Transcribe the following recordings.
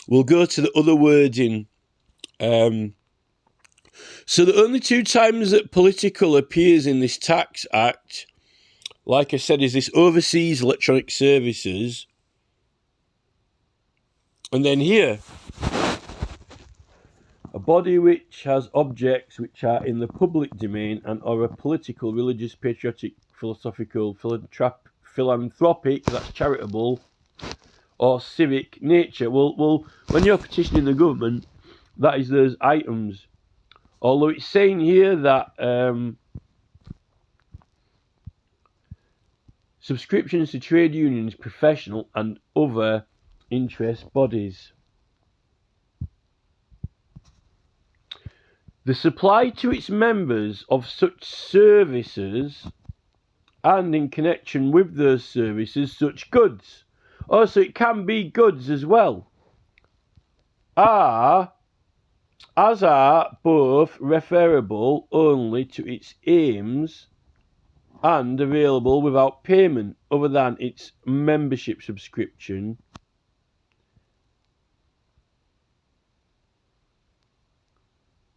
we'll go to the other wording. So the only two times that political appears in this tax act, like I said, is this overseas electronic services. And then here, a body which has objects which are in the public domain and are a political, religious, patriotic, philosophical, philanthropic, that's charitable, or civic nature. Well, when you're petitioning the government, that is those items. Although it's saying here that subscriptions to trade unions, professional and other interest bodies. The supply to its members of such services and in connection with those services such goods. Also, it can be goods as well. Are both referable only to its aims and available without payment other than its membership subscription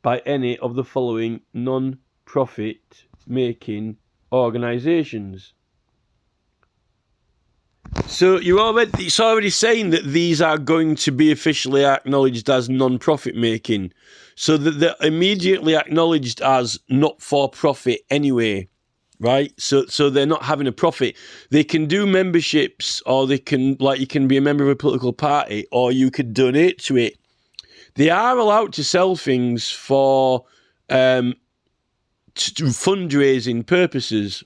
by any of the following non-profit making organisations. So it's already saying that these are going to be officially acknowledged as non-profit making, so that they're immediately acknowledged as not for profit anyway, right? So they're not having a profit. They can do memberships, or they can, like, you can be a member of a political party, or you could donate to it. They are allowed to sell things for fundraising purposes.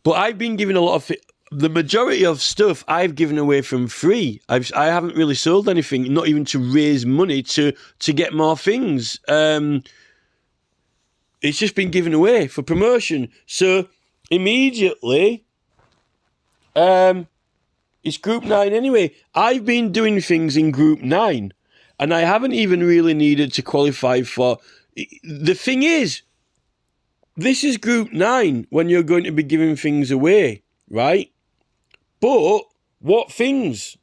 But I've been given a lot of the majority of stuff I've given away from free. I haven't really sold anything, not even to raise money to get more things. It's just been given away for promotion. So immediately, it's Group 9 anyway. I've been doing things in Group 9, and I haven't even really needed to qualify for. The thing is, this is Group 9 when you're going to be giving things away, right? But what things?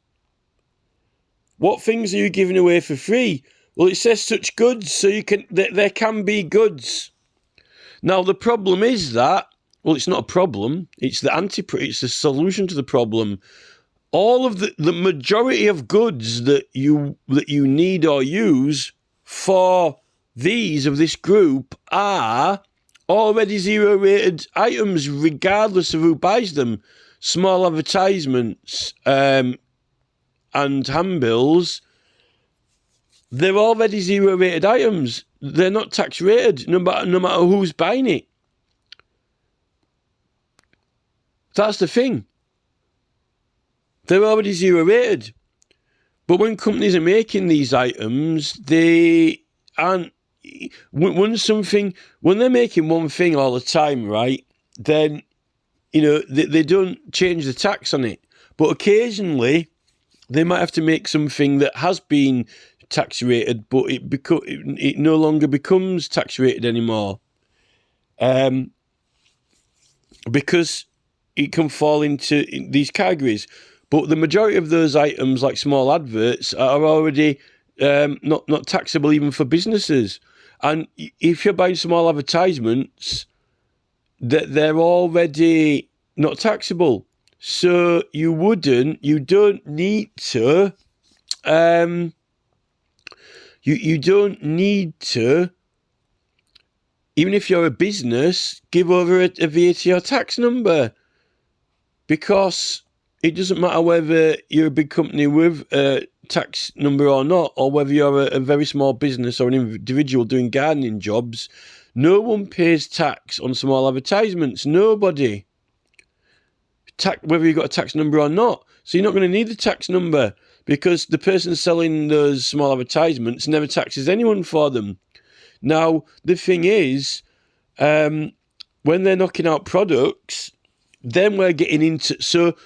What things are you giving away for free? Well, it says such goods, so there can be goods. Now the problem is that, well, it's not a problem. It's the solution to the problem. All of the majority of goods that you need or use for these of this group are already zero rated items, regardless of who buys them. Small advertisements and handbills, they're already zero rated items. They're not tax rated, no matter who's buying it. That's the thing. They're already zero rated. But when companies are making these items, they aren't. When they're making one thing all the time, right, then, you know, they don't change the tax on it. But occasionally, they might have to make something that has been tax rated, but it no longer becomes tax rated anymore. Because it can fall into these categories. But the majority of those items, like small adverts, are already not taxable even for businesses. And if you're buying small advertisements, they're already not taxable. So you don't need to, you don't need to, even if you're a business, give over a VAT or tax number, because it doesn't matter whether you're a big company with a tax number or not, or whether you're a very small business or an individual doing gardening jobs. No one pays tax on small advertisements. Nobody. Whether you've got a tax number or not. So you're not going to need the tax number, because the person selling those small advertisements never taxes anyone for them. Now, the thing is, when they're knocking out products, then we're getting into... So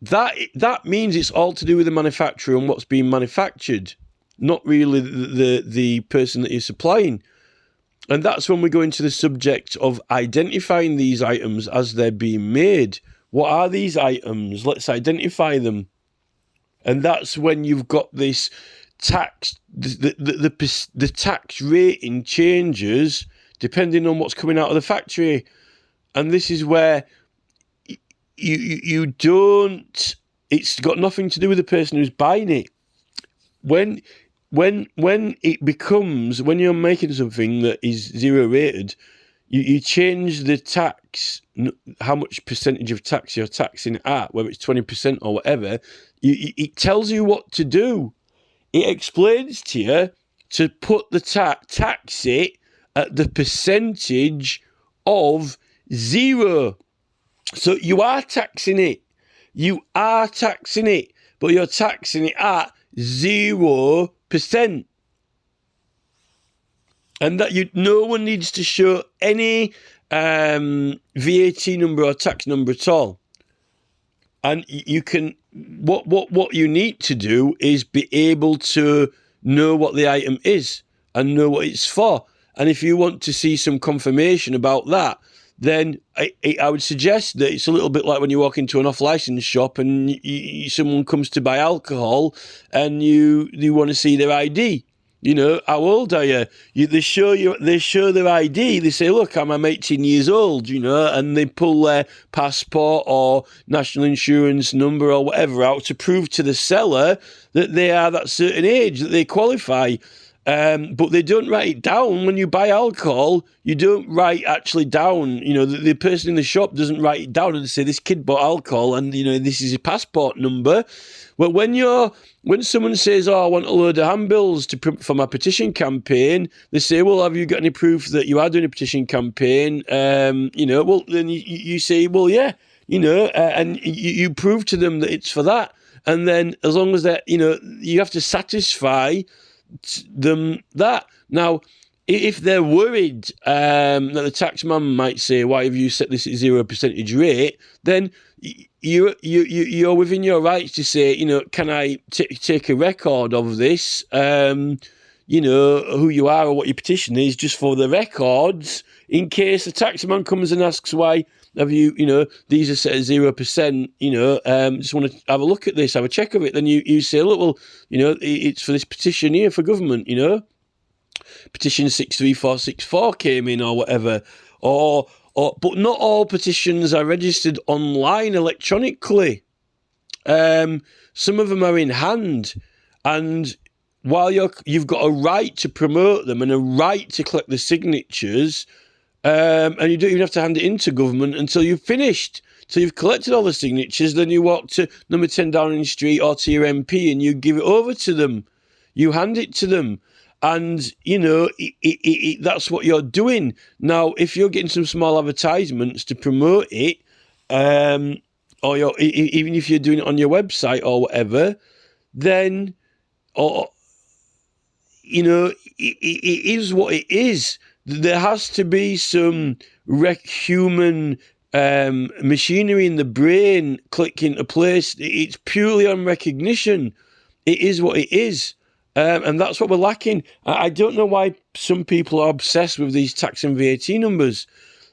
that means it's all to do with the manufacturer and what's being manufactured, not really the person that you're supplying. And that's when we go into the subject of identifying these items as they're being made. What are these items? Let's identify them. And that's when you've got this tax, the tax rating changes depending on what's coming out of the factory. And this is where you don't, it's got nothing to do with the person who's buying it. When it becomes, when you're making something that is zero rated, you change the tax, how much percentage of tax you're taxing at, whether it's 20% or whatever. It tells you what to do. It explains to you to put the tax it at the percentage of 0. So you are taxing it. You are taxing it, but you're taxing it at 0%. And that no one needs to show any VAT number or tax number at all. And you can, what you need to do is be able to know what the item is and know what it's for. And if you want to see some confirmation about that, then I would suggest that it's a little bit like when you walk into an off-license shop and someone comes to buy alcohol and you want to see their ID. You know, how old are you? They show their ID. They say, look, I'm 18 years old, you know, and they pull their passport or national insurance number or whatever out to prove to the seller that they are that certain age, that they qualify. But they don't write it down. When you buy alcohol, you don't write actually down, you know, the person in the shop doesn't write it down and say, this kid bought alcohol and, you know, this is his passport number. Well, when someone says, oh, I want a load of handbills for my petition campaign, they say, well, have you got any proof that you are doing a petition campaign? You know, well, then you say, well, yeah, you know, and you prove to them that it's for that. And then as long as that, you know, you have to satisfy them that. Now, if they're worried that the taxman might say, why have you set this at 0% rate, then you're within your rights to say, you know, can I take a record of this, you know, who you are or what your petition is, just for the records, in case the taxman comes and asks why have you, you know, these are set at 0%, you know, just want to have a look at this, have a check of it. Then you say, look, well, you know, it's for this petition here for government, you know, petition 63464 came in or whatever, but not all petitions are registered online electronically. Some of them are in hand, and while you've got a right to promote them and a right to collect the signatures, and you don't even have to hand it into government until you've finished. So you've collected all the signatures, then you walk to number 10 Downing Street or to your MP and you give it over to them. You hand it to them. And, you know, that's what you're doing. Now, if you're getting some small advertisements to promote it, or even if you're doing it on your website or whatever, then, you know, it is what it is. There has to be some human machinery in the brain clicking into place. It's purely on recognition. It is what it is. And that's what we're lacking. I don't know why some people are obsessed with these tax and VAT numbers,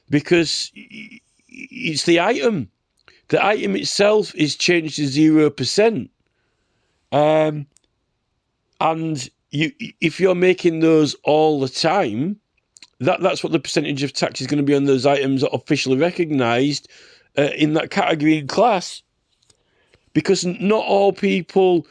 because it's the item. The item itself is changed to 0%. And if you're making those all the time, that's what the percentage of tax is going to be on those items that are officially recognised in that category and class. Because not all people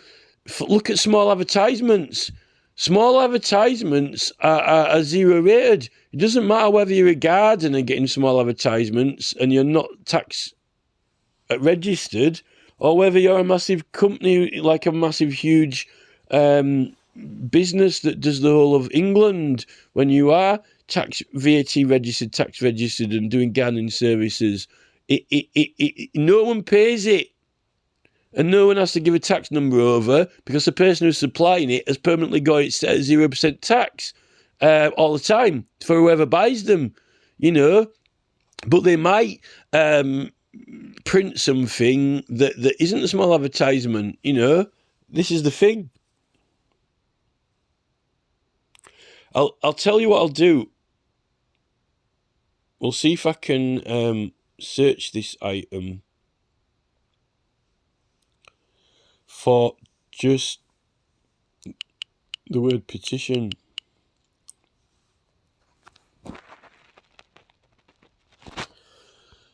look at small advertisements. Small advertisements are zero rated. It doesn't matter whether you're a gardener getting small advertisements and you're not tax registered, or whether you're a massive company, like a massive, huge business that does the whole of England. When you are VAT registered, tax registered, and doing gardening services, no one pays it. And no one has to give a tax number over, because the person who's supplying it has permanently got it set at 0% tax all the time for whoever buys them, you know. But they might print something that isn't a small advertisement, you know. This is the thing. I'll tell you what I'll do. We'll see if I can search this item for just the word petition.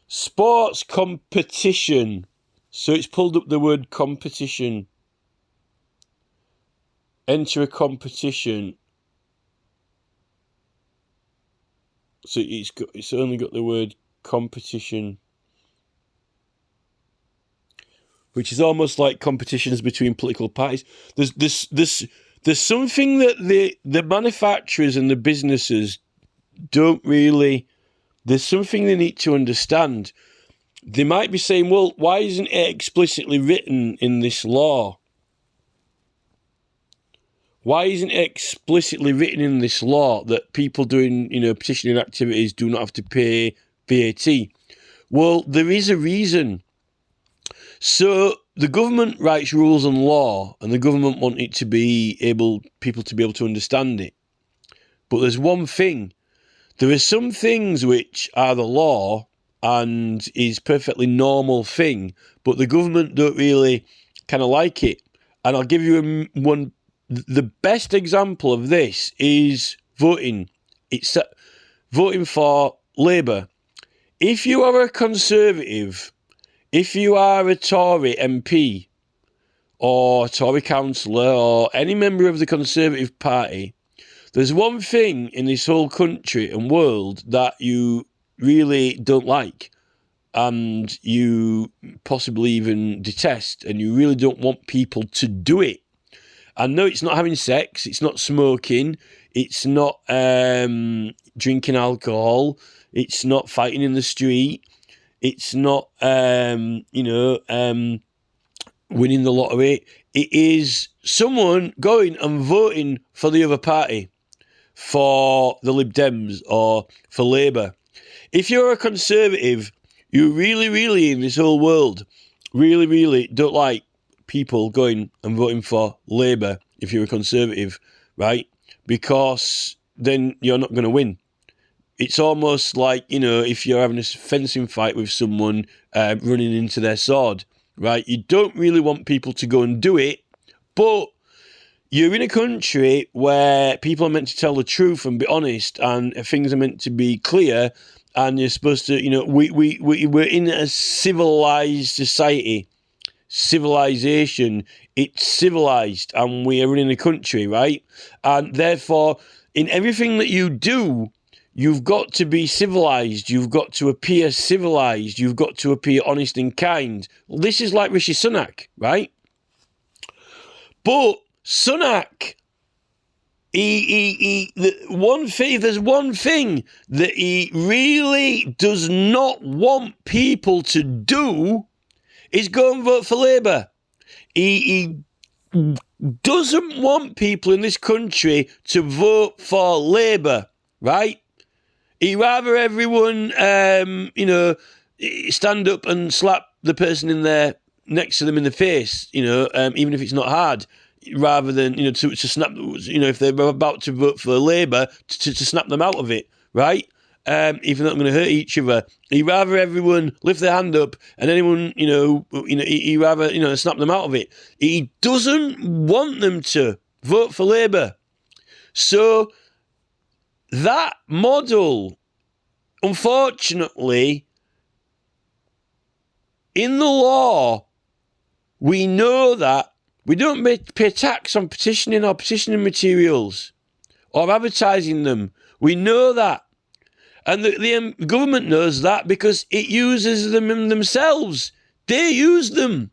Sports competition. So it's pulled up the word competition. Enter a competition. So it's only got the word competition, which is almost like competitions between political parties. There's something that the manufacturers and the businesses don't really. There's something they need to understand. They might be saying, well, why isn't it explicitly written in this law? Why isn't it explicitly written in this law that people doing, petitioning activities do not have to pay VAT? Well, there is a reason. So the government writes rules and law, and the government want it to be people to be able to understand it. But there's one thing. There are some things which are the law and is perfectly normal thing, but the government don't really kind of like it. And I'll give you one. The best example of this is voting. It's voting for Labour. If you are a Conservative, if you are a Tory MP or Tory councillor or any member of the Conservative Party, there's one thing in this whole country and world that you really don't like and you possibly even detest, and you really don't want people to do it. And no, it's not having sex, it's not smoking, it's not drinking alcohol, it's not fighting in the street, it's not, winning the lottery. It is someone going and voting for the other party, for the Lib Dems or for Labour. If you're a Conservative, you really, really, in this whole world, really, really don't like people going and voting for Labour if you're a Conservative, right? Because then you're not going to win. It's almost like, if you're having a fencing fight with someone running into their sword, right? You don't really want people to go and do it, but you're in a country where people are meant to tell the truth and be honest, and things are meant to be clear, and you're supposed to, we're in a civilized society. Civilization, it's civilized, and we are in a country, right? And therefore, in everything that you do, you've got to be civilized, you've got to appear civilized, you've got to appear honest and kind. Well, this is like Rishi Sunak, right? But Sunak, there's one thing that he really does not want people to do is go and vote for Labour. He doesn't want people in this country to vote for Labour, right? He'd rather everyone, stand up and slap the person in there next to them in the face, even if it's not hard, rather than, to snap, if they're about to vote for Labour, to snap them out of it, right? Even though I'm going to hurt each other. He'd rather everyone lift their hand up and anyone, he'd rather, snap them out of it. He doesn't want them to vote for Labour. So that model, unfortunately, in the law, we know that we don't pay tax on petitioning or petitioning materials or advertising them. We know that. And the government knows that because it uses them themselves. They use them.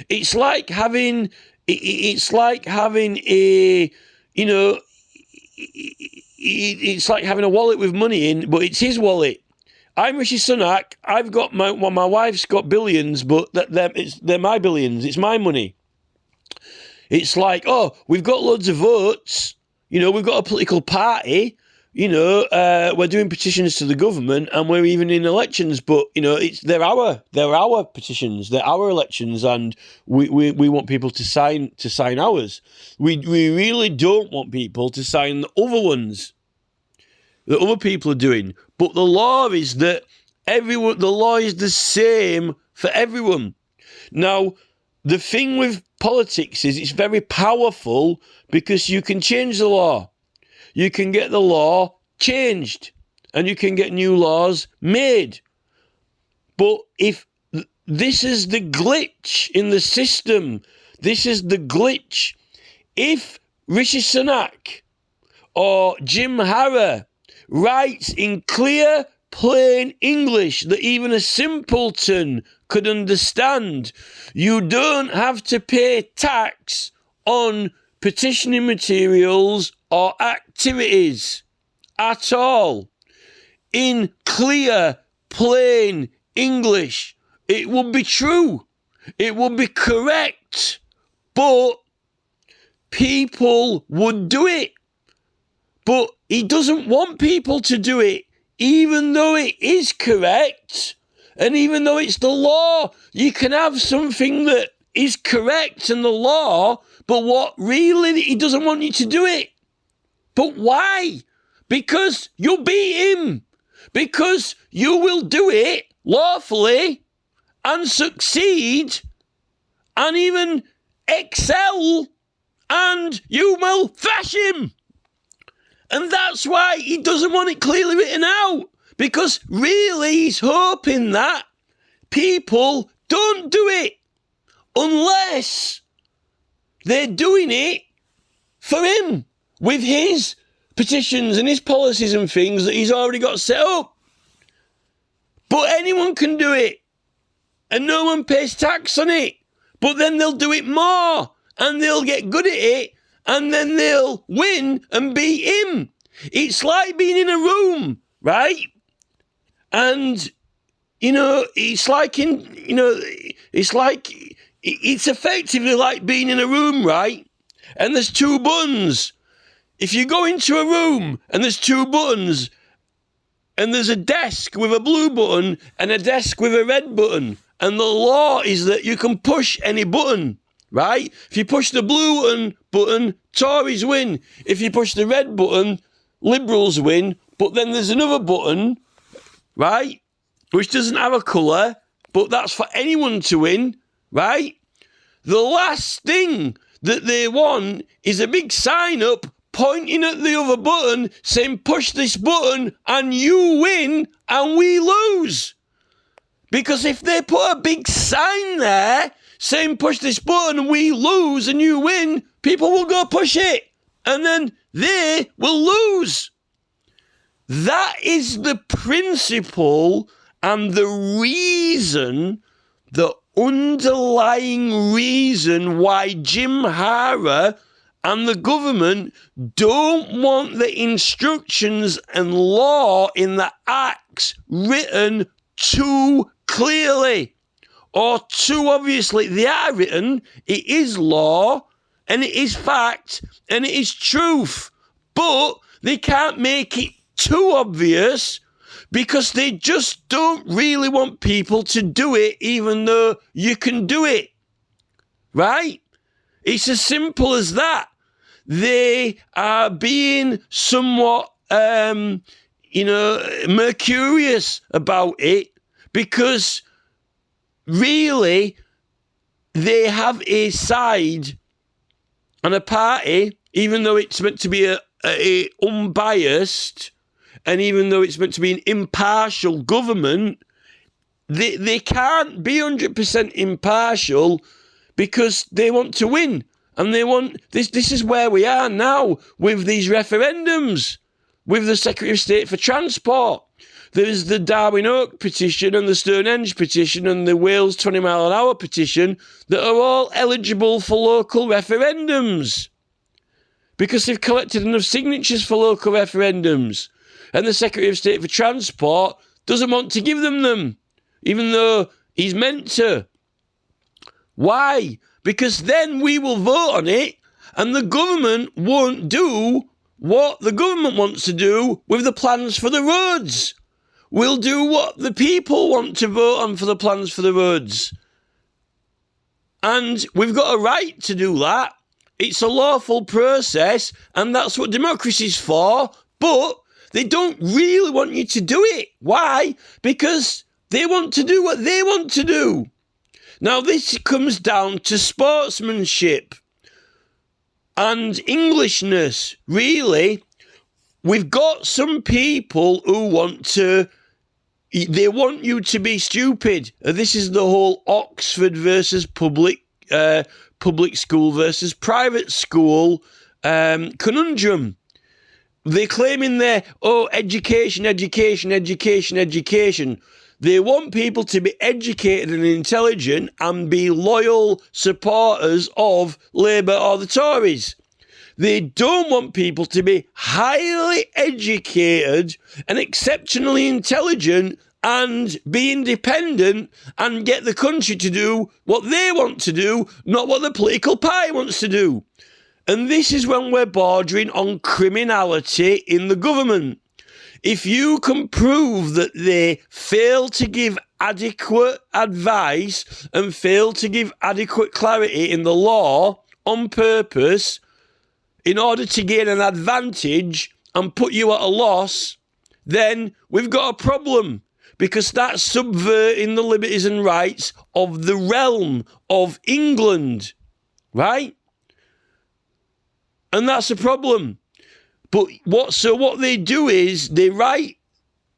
It's like having a, it's like having a wallet with money in, but it's his wallet. I'm Rishi Sunak. I've got my wife's got billions, but they're my billions. It's my money. It's like, we've got loads of votes. We've got a political party. We're doing petitions to the government, and we're even in elections. But they're our petitions, they're our elections, and we want people to sign ours. We really don't want people to sign the other ones that other people are doing. But the law is that the law is the same for everyone. Now, the thing with politics is it's very powerful because you can change the law. You can get the law changed and you can get new laws made. But if this is the glitch in the system, this is the glitch. If Rishi Sunak or Jim Harra writes in clear, plain English that even a simpleton could understand, you don't have to pay tax on petitioning materials or activities at all. In clear, plain English, it would be true. It would be correct. But people would do it. But he doesn't want people to do it, even though it is correct. And even though it's the law, you can have something that is correct in the law, but what really, he doesn't want you to do it. But why? Because you'll beat him. Because you will do it lawfully and succeed and even excel, and you will thrash him. And that's why he doesn't want it clearly written out. Because really he's hoping that people don't do it unless they're doing it for him with his petitions and his policies and things that he's already got set up. But anyone can do it and no one pays tax on it. But then they'll do it more and they'll get good at it and then they'll win and beat him. It's like being in a room, right? And, it's effectively like being in a room, right? And there's two buttons. If you go into a room and there's two buttons and there's a desk with a blue button and a desk with a red button, and the law is that you can push any button, right? If you push the blue button, Tories win. If you push the red button, Liberals win. But then there's another button, right, which doesn't have a colour, but that's for anyone to win, right? The last thing that they want is a big sign up pointing at the other button saying push this button and you win and we lose. Because if they put a big sign there saying push this button and we lose and you win, people will go push it and then they will lose. That is the principle and the reason, the underlying reason why Jim Harra and the government don't want the instructions and law in the acts written too clearly or too obviously. They are written, it is law and it is fact and it is truth, but they can't make it too obvious because they just don't really want people to do it even though you can do it, right? It's as simple as that. They are being somewhat, mercurious about it because really they have a side and a party, even though it's meant to be a unbiased and even though it's meant to be an impartial government, they can't be 100% impartial because they want to win. And they want this. This is where we are now with these referendums, with the Secretary of State for Transport. There's the Darwin Oak petition and the Stonehenge petition and the Wales 20 mile an hour petition that are all eligible for local referendums because they've collected enough signatures for local referendums. And the Secretary of State for Transport doesn't want to give them, even though he's meant to. Why? Because then we will vote on it and the government won't do what the government wants to do with the plans for the roads. We'll do what the people want to vote on for the plans for the roads. And we've got a right to do that. It's a lawful process and that's what democracy's for. But they don't really want you to do it. Why? Because they want to do what they want to do. Now, this comes down to sportsmanship and Englishness, really. We've got some people who want you to be stupid. This is the whole Oxford versus public school versus private school conundrum. They're claiming education. They want people to be educated and intelligent and be loyal supporters of Labour or the Tories. They don't want people to be highly educated and exceptionally intelligent and be independent and get the country to do what they want to do, not what the political party wants to do. And this is when we're bordering on criminality in the government. If you can prove that they fail to give adequate advice and fail to give adequate clarity in the law on purpose in order to gain an advantage and put you at a loss, then we've got a problem, because that's subverting the liberties and rights of the realm of England, right? And that's a problem. But what they do is they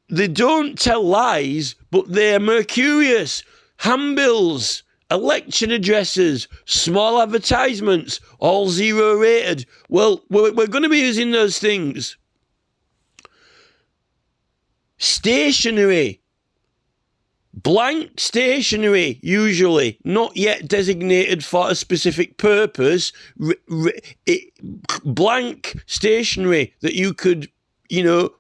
don't tell lies, but they're mercurious. Handbills, election addresses, small advertisements, all 0 rated. Well, we're going to be using those things. Stationery. Blank stationery, usually, not yet designated for a specific purpose. Blank stationery that you could,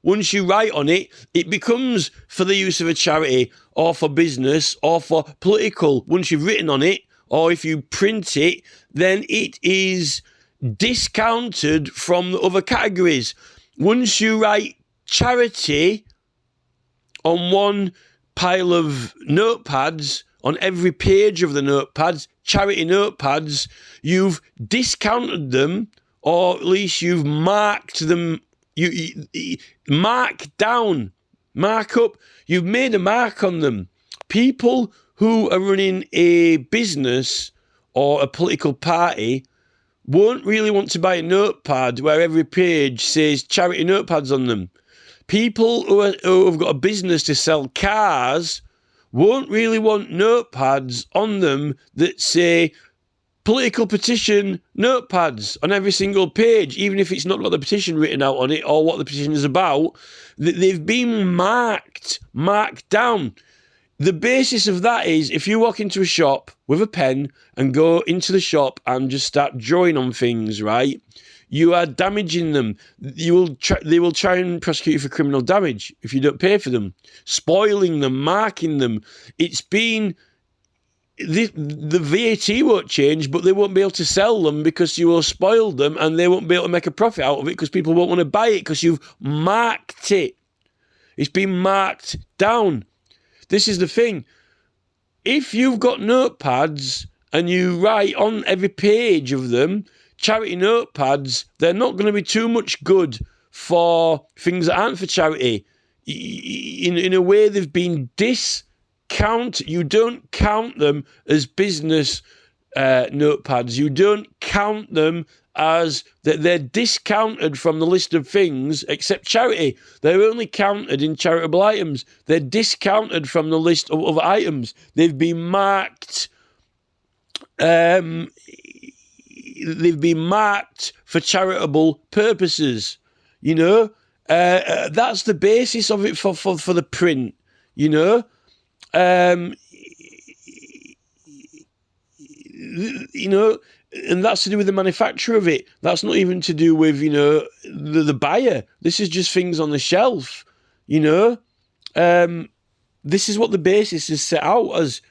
once you write on it, it becomes for the use of a charity or for business or for political. Once you've written on it, or if you print it, then it is discounted from the other categories. Once you write charity on one pile of notepads, on every page of the notepads, charity notepads, you've discounted them, or at least you've marked them. You mark down, mark up. You've made a mark on them. People who are running a business or a political party won't really want to buy a notepad where every page says charity notepads on them. People who have got a business to sell cars won't really want notepads on them that say political petition notepads on every single page, even if it's not got the petition written out on it or what the petition is about. They've been marked down. The basis of that is if you walk into a shop with a pen and go into the shop and just start drawing on things, right? You are damaging them. They will try and prosecute you for criminal damage if you don't pay for them. Spoiling them, marking them. It's been... The VAT won't change, but they won't be able to sell them because you will spoil them, and they won't be able to make a profit out of it because people won't want to buy it because you've marked it. It's been marked down. This is the thing. If you've got notepads and you write on every page of them, charity notepads, they're not going to be too much good for things that aren't for charity. In a way, they've been discounted. You don't count them as business notepads. You don't count them as that. They're discounted from the list of things except charity. They're only counted in charitable items. They're discounted from the list of other items. They've been marked. They've been marked for charitable purposes, that's the basis of it for the print, and that's to do with the manufacture of it. That's not even to do with, the buyer. This is just things on the shelf, This is what the basis is set out as.